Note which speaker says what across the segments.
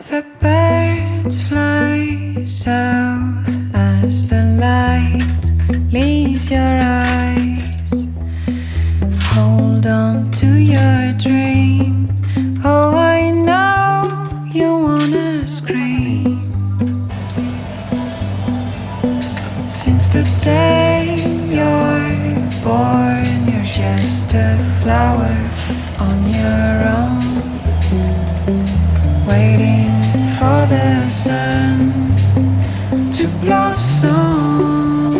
Speaker 1: The birds fly south as the light leaves your eyes. Hold on to your dream. Oh, I know you wanna scream. Since the day you're born, you're just a flower on your own, waiting for the sun to blossom,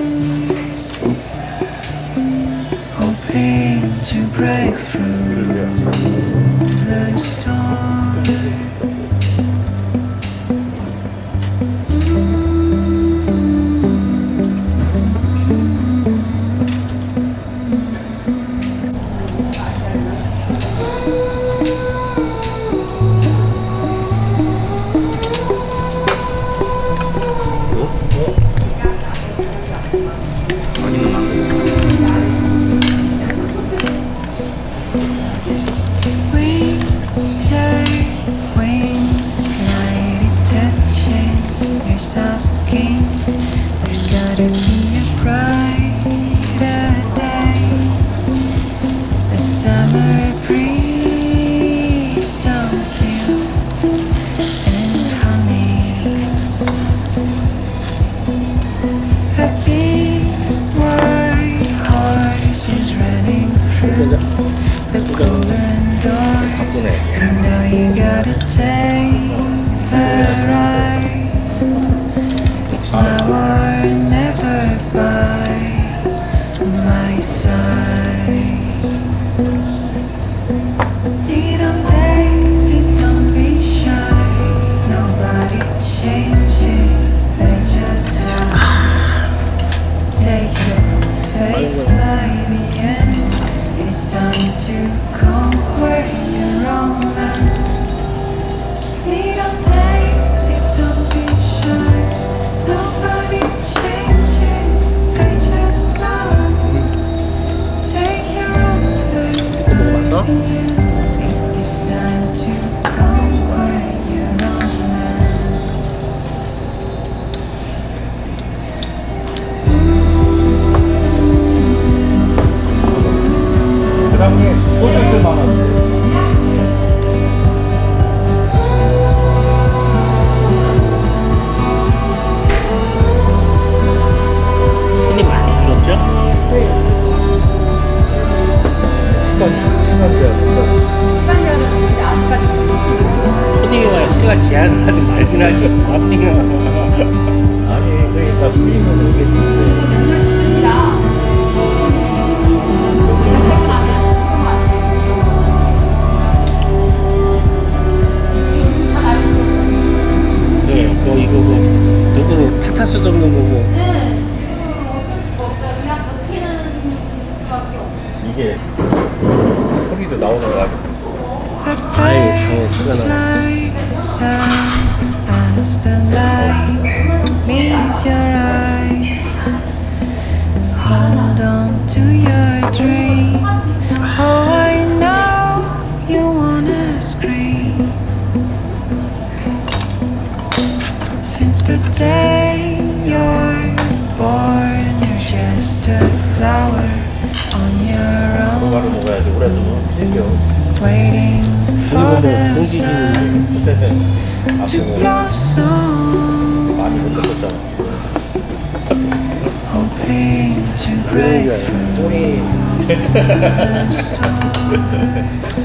Speaker 1: hoping to break through the storm.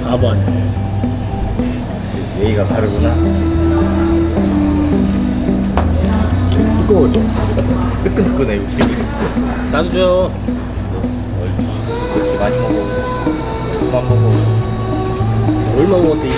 Speaker 2: 바보 아니야.
Speaker 3: 역시 예의가 다르구나. 뜨거워 좀. 뜨끈뜨끈해 여기.
Speaker 2: 나도 줘.
Speaker 3: 이렇게 많이 먹어. 그만 먹어.
Speaker 2: 얼마 먹었대 이거?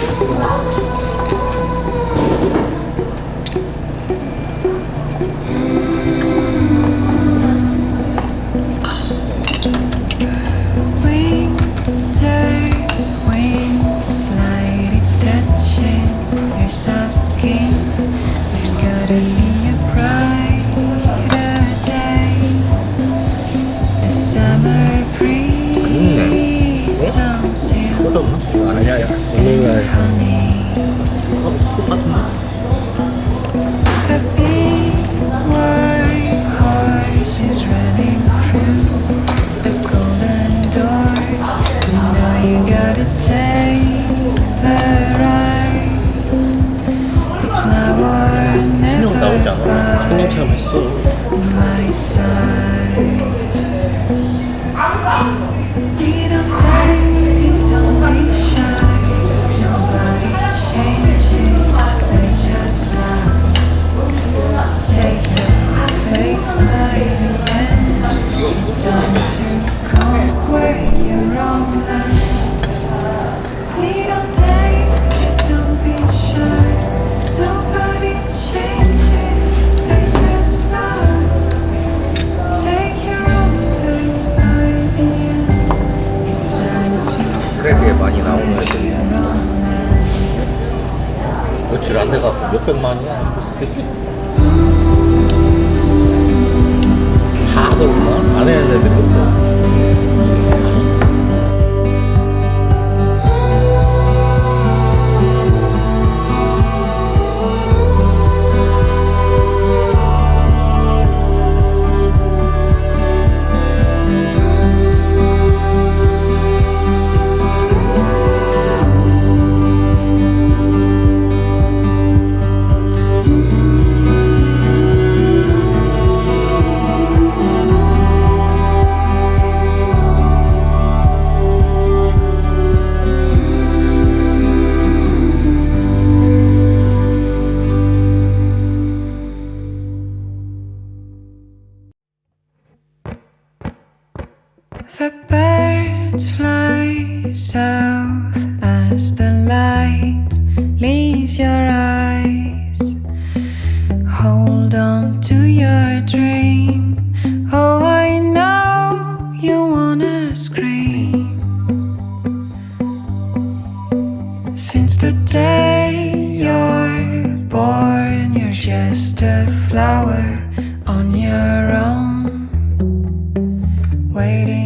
Speaker 3: 아니야. 오늘날
Speaker 2: 자동차 맛있어.
Speaker 1: my side. We don't dance, we don't be shy. Nobody changes, they just lie. Take your face by the end. It's time to conquer your own land. We don't dance, we don't be shy. Nobody changes, they just lie. Take your own fate by the end. It's time to
Speaker 3: 크래비에 많이 나오는
Speaker 1: conquer
Speaker 3: 애들이
Speaker 1: your own land.
Speaker 3: 며칠 안 돼갖고 몇백만이야 그 스케줄 다들 얼마? 안 해는 애들이 없어.
Speaker 1: The birds fly south as the light leaves your eyes. Hold on to your dream. Oh, I know you wanna scream. Since the day you're born, you're just a flower on your own, waiting